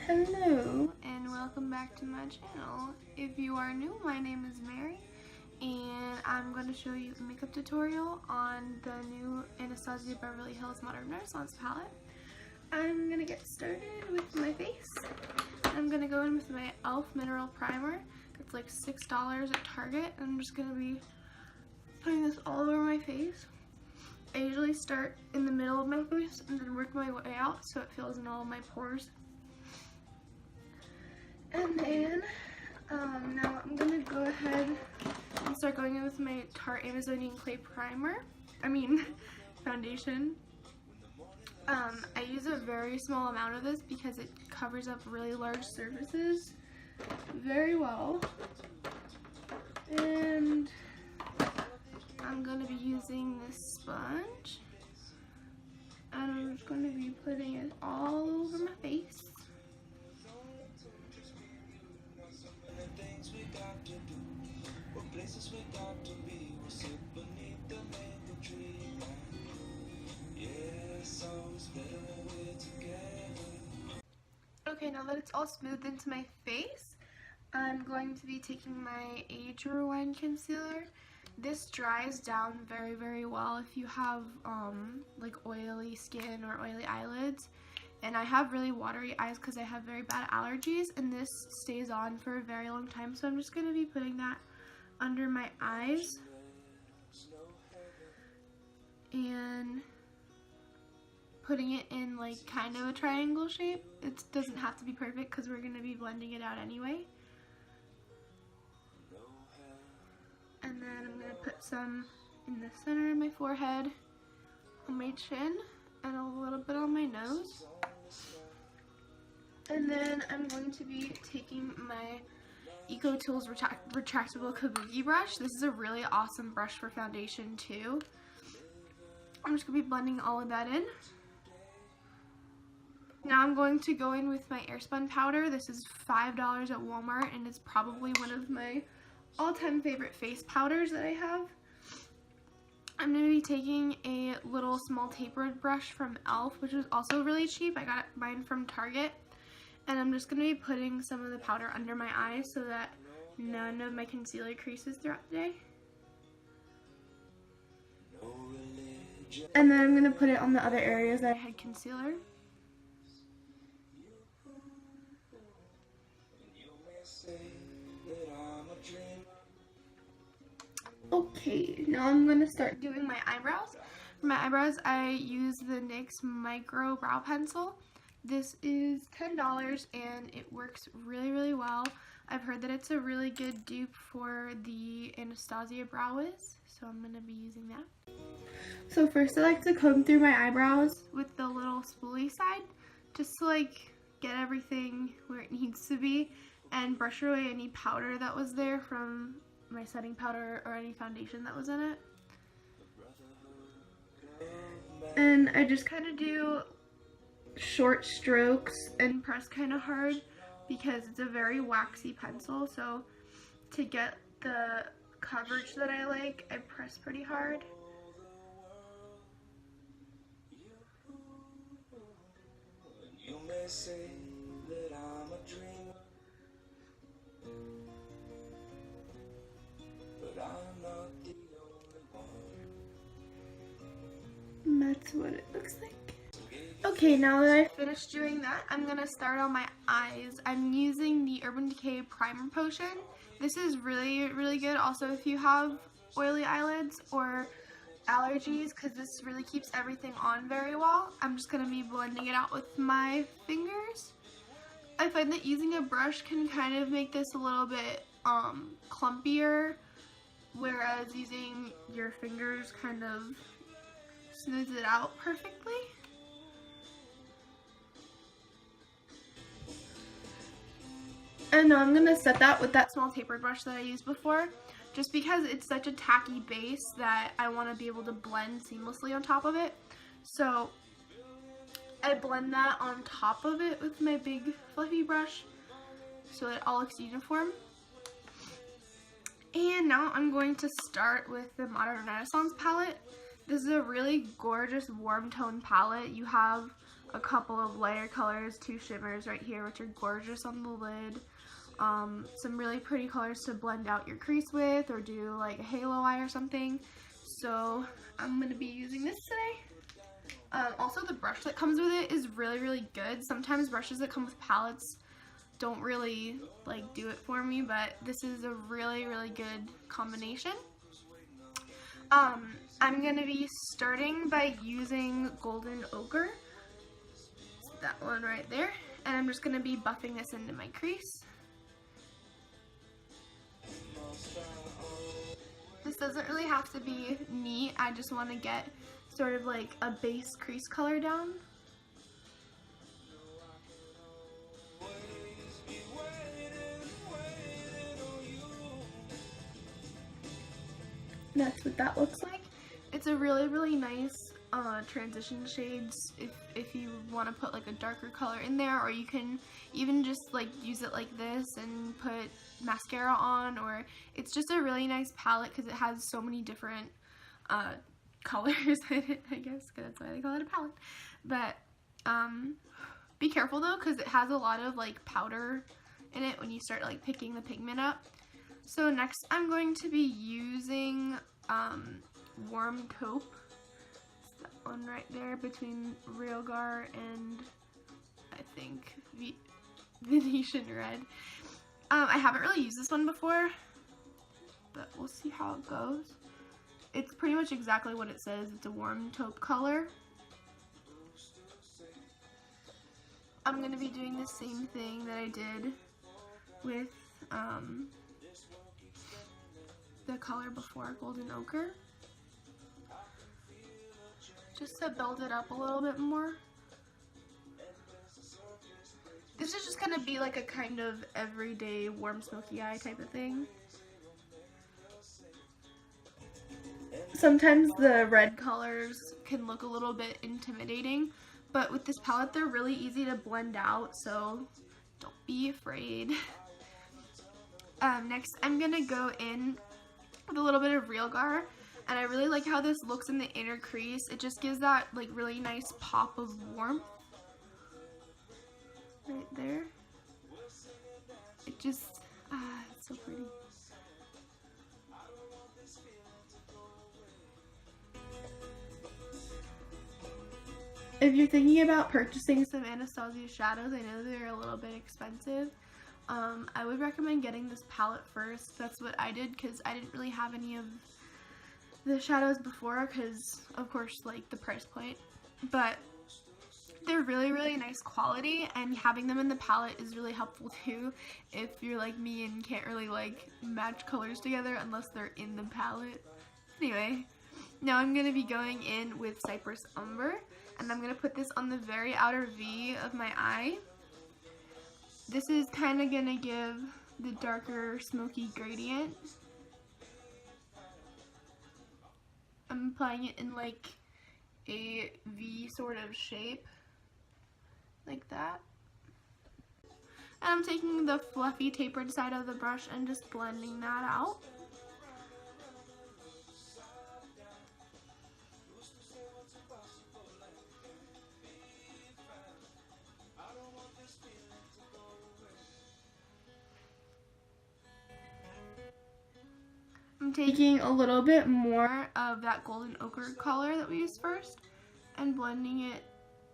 Hello and welcome back to my channel. If you are new, my name is Mary and I'm going to show you a makeup tutorial on the new Anastasia Beverly Hills Modern Renaissance palette. I'm going to get started with my face. I'm going to go in with my e.l.f. Mineral Primer. It's like $6 at Target. I'm just going to be putting this all over my face. I usually start in the middle of my face and then work my way out so it fills in all of my pores. And then, now I'm going to go ahead and start going in with my Tarte Amazonian Clay foundation. I use a very small amount of this because it covers up really large surfaces very well. And I'm going to be using this sponge. And I'm just going to be putting it all over my face. Okay, now that it's all smoothed into my face, I'm going to be taking my Age Rewind concealer. This dries down very, very well if you have like oily skin or oily eyelids. And I have really watery eyes because I have very bad allergies, and this stays on for a very long time. So I'm just going to be putting that under my eyes and putting it in like kind of a triangle shape. It doesn't have to be perfect because we're going to be blending it out anyway. And then I'm going to put some in the center of my forehead, on my chin, and a little bit on my nose. And then I'm going to be taking my EcoTools retractable kabuki brush. This is a really awesome brush for foundation too. I'm just going to be blending all of that in. Now I'm going to go in with my Airspun powder. This is $5 at Walmart and it's probably one of my all-time favorite face powders that I have. I'm going to be taking a little small tapered brush from e.l.f., which is also really cheap. I got mine from Target. And I'm just going to be putting some of the powder under my eyes so that none of my concealer creases throughout the day. And then I'm going to put it on the other areas that I had concealer. Okay, now I'm going to start doing my eyebrows. For my eyebrows, I use the NYX Micro Brow Pencil. This is $10 and it works really, really well. I've heard that it's a really good dupe for the Anastasia Brow Wiz, so I'm going to be using that. So first I like to comb through my eyebrows with the little spoolie side, just to like get everything where it needs to be and brush away any powder that was there from my setting powder or any foundation that was in it. And I just kind of do short strokes and press kind of hard because it's a very waxy pencil, so to get the coverage that I like, I press pretty hard. You may say that I'm a dreamer, but I'm not the only one. That's what it looks like. Okay, now that I've finished doing that, I'm going to start on my eyes. I'm using the Urban Decay Primer Potion. This is really, really good also if you have oily eyelids or allergies, because this really keeps everything on very well. I'm just going to be blending it out with my fingers. I find that using a brush can kind of make this a little bit clumpier, whereas using your fingers kind of smooths it out perfectly. And now I'm going to set that with that small tapered brush that I used before, just because it's such a tacky base that I want to be able to blend seamlessly on top of it. So I blend that on top of it with my big fluffy brush so it all looks uniform. And now I'm going to start with the Modern Renaissance palette. This is a really gorgeous warm tone palette. You have a couple of lighter colors, 2 shimmers right here, which are gorgeous on the lid. Some really pretty colors to blend out your crease with, or do like a halo eye or something. So I'm going to be using this today. Also, the brush that comes with it is really, really good. Sometimes brushes that come with palettes don't really like do it for me, but this is a really, really good combination. I'm going to be starting by using Golden Ochre. It's that one right there. And I'm just going to be buffing this into my crease. This doesn't really have to be neat. I just want to get sort of like a base crease color down. That's what that looks like. It's a really, really nice transition shades if you want to put like a darker color in there, or you can even just like use it like this and put mascara on, or it's just a really nice palette because it has so many different colors in it, I guess, because that's why they call it a palette. But be careful though, because it has a lot of like powder in it when you start like picking the pigment up. So next I'm going to be using Warm Taupe. It's that one right there between Realgar and I think Venetian Red. I haven't really used this one before, but we'll see how it goes. It's pretty much exactly what it says. It's a warm taupe color. I'm going to be doing the same thing that I did with the color before, Golden Ochre, just to build it up a little bit more. This is just going to be like a kind of everyday warm smoky eye type of thing. Sometimes the red colors can look a little bit intimidating, but with this palette they're really easy to blend out, so don't be afraid. Next I'm going to go in with a little bit of Realgar, and I really like how this looks in the inner crease. It just gives that like really nice pop of warmth right there. It just, it's so pretty. If you're thinking about purchasing some Anastasia shadows, I know they're a little bit expensive. I would recommend getting this palette first. That's what I did, because I didn't really have any of the shadows before because, of course, like the price point. But they're really, really nice quality, and having them in the palette is really helpful too if you're like me and can't really like match colors together unless they're in the palette. Anyway, now I'm going to be going in with Cypress Umber, and I'm going to put this on the very outer V of my eye. This is kind of going to give the darker smoky gradient. I'm applying it in like a V sort of shape, like that. And I'm taking the fluffy tapered side of the brush and just blending that out. I'm taking a little bit more of that Golden Ochre color that we used first and blending it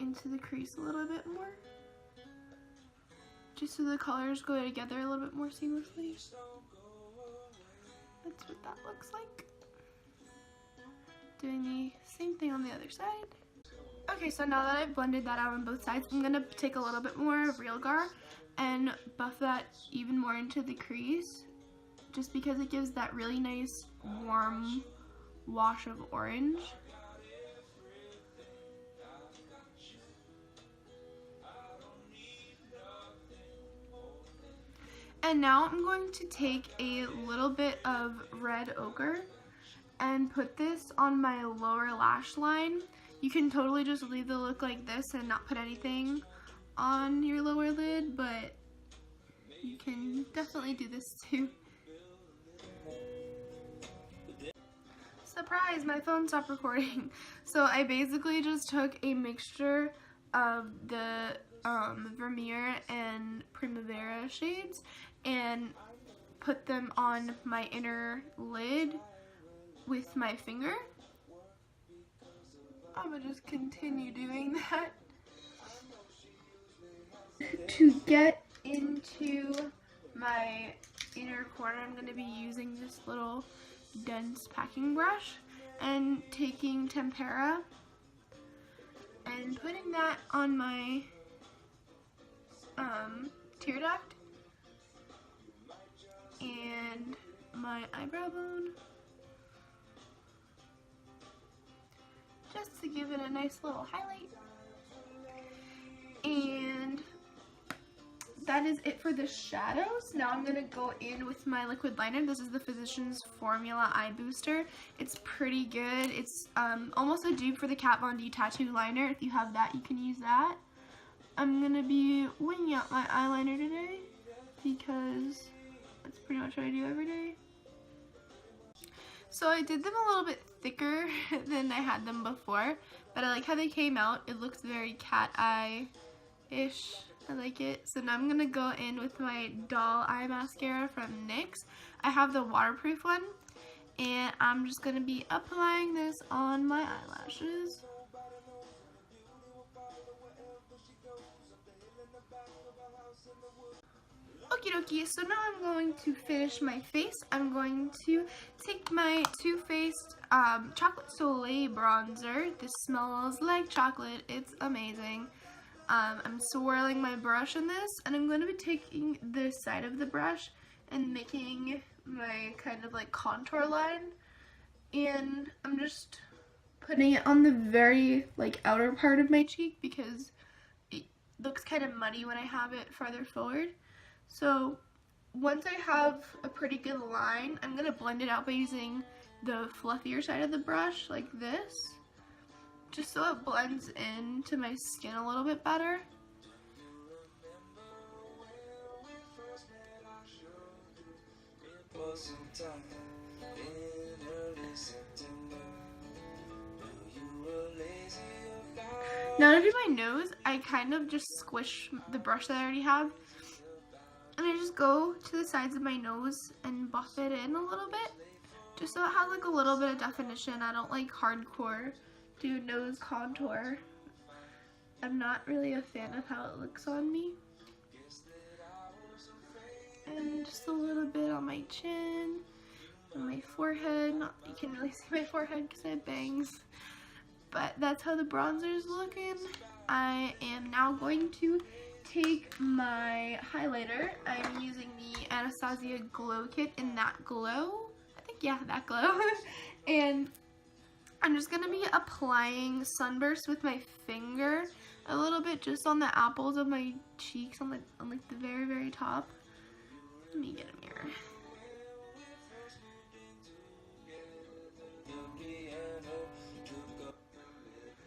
into the crease a little bit more, just so the colors go together a little bit more seamlessly. That's what that looks like. Doing the same thing on the other side. Okay, so now that I've blended that out on both sides, I'm going to take a little bit more of Realgar and buff that even more into the crease, just because it gives that really nice warm wash of orange. And now I'm going to take a little bit of red ochre and put this on my lower lash line. You can totally just leave the look like this and not put anything on your lower lid, but you can definitely do this too. Surprise, my phone stopped recording. So I basically just took a mixture of the Vermeer and Primavera shades and put them on my inner lid with my finger. I'm gonna just continue doing that. To get into my inner corner, I'm going to be using this little dense packing brush and taking tempera and putting that on my tear duct and my eyebrow bone, just to give it a nice little highlight. And that is it for the shadows. Now I'm going to go in with my liquid liner. This is the Physicians Formula Eye Booster. It's pretty good. It's almost a dupe for the Kat Von D Tattoo Liner. If you have that, you can use that. I'm going to be winging out my eyeliner today because that's pretty much what I do every day. So I did them a little bit thicker than I had them before, but I like how they came out. It looks very cat eye-ish. I like it. So now I'm going to go in with my Doll Eye Mascara from NYX. I have the waterproof one, and I'm just going to be applying this on my eyelashes. Okie dokie, so now I'm going to finish my face. I'm going to take my Too Faced Chocolate Soleil bronzer. This smells like chocolate. It's amazing. I'm swirling my brush in this, and I'm going to be taking this side of the brush and making my kind of like contour line. And I'm just putting it on the very like outer part of my cheek because it looks kind of muddy when I have it farther forward. So once I have a pretty good line, I'm going to blend it out by using the fluffier side of the brush like this, just so it blends into my skin a little bit better. Now to do my nose, I kind of just squish the brush that I already have, and I just go to the sides of my nose and buff it in a little bit, just so it has like a little bit of definition. I don't like hardcore do nose contour. I'm not really a fan of how it looks on me. And just a little bit on my chin, on my forehead. Not that you can really see my forehead because I have bangs. But that's how the bronzer is looking. I am now going to take my highlighter. I'm using the Anastasia Glow Kit in That Glow. I think, yeah, That Glow. And I'm just going to be applying Sunburst with my finger a little bit just on the apples of my cheeks, on like the very, very top. Let me get a mirror.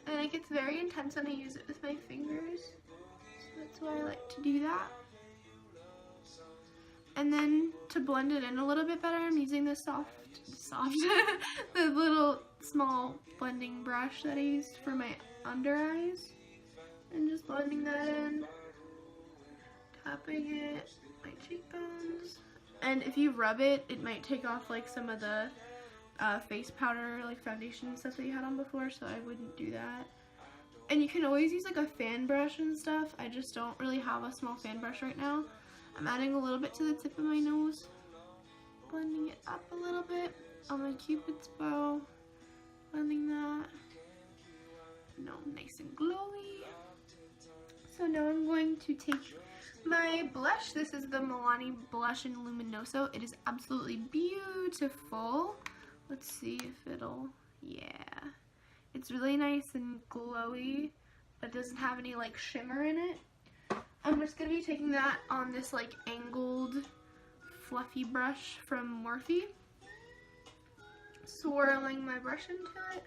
And it gets very intense when I use it with my fingers. So that's why I like to do that. And then to blend it in a little bit better, I'm using the the little small blending brush that I used for my under eyes. And just blending that in, tapping it, my cheekbones. And if you rub it, it might take off like some of the face powder, like foundation and stuff that you had on before, so I wouldn't do that. And you can always use like a fan brush and stuff. I just don't really have a small fan brush right now. I'm adding a little bit to the tip of my nose, blending it up a little bit on my Cupid's bow, blending that. No, nice and glowy. So now I'm going to take my blush. This is the Milani Blush in Luminoso. It is absolutely beautiful. Let's see if it'll, yeah. It's really nice and glowy, but doesn't have any like shimmer in it. I'm just going to be taking that on this like angled fluffy brush from Morphe. Swirling my brush into it.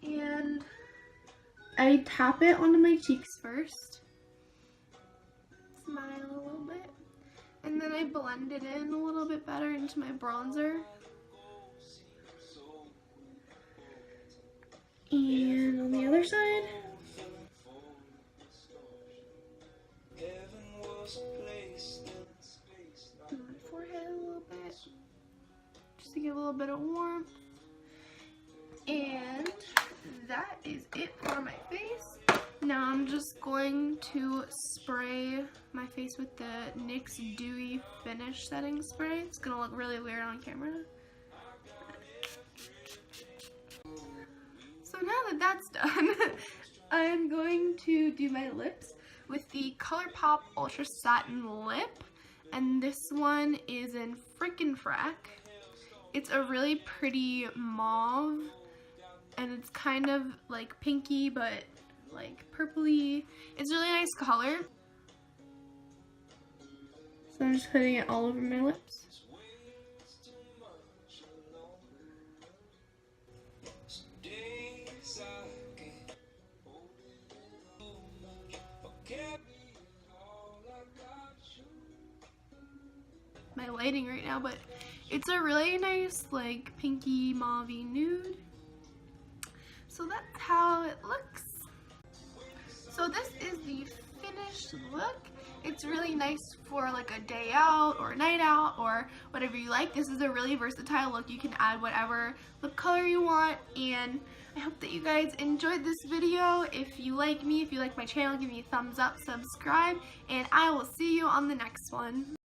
And I tap it onto my cheeks first. Smile a little bit. And then I blend it in a little bit better into my bronzer. And on the other side. little bit of warmth. And that is it for my face. Now I'm just going to spray my face with the NYX Dewy Finish Setting Spray. It's gonna look really weird on camera. So now that that's done, I'm going to do my lips with the ColourPop Ultra Satin Lip. And this one is in Frickin' Frack. It's a really pretty mauve, and it's kind of like pinky, but like purpley. It's a really nice color. So I'm just putting it all over my lips. My lighting right now, but it's a really nice like pinky mauvey nude. So that's how it looks. So this is the finished look. It's really nice for like a day out or a night out or whatever you like. This is a really versatile look. You can add whatever lip color you want, and I hope that you guys enjoyed this video. If you like me, if you like my channel, give me a thumbs up, subscribe, and I will see you on the next one.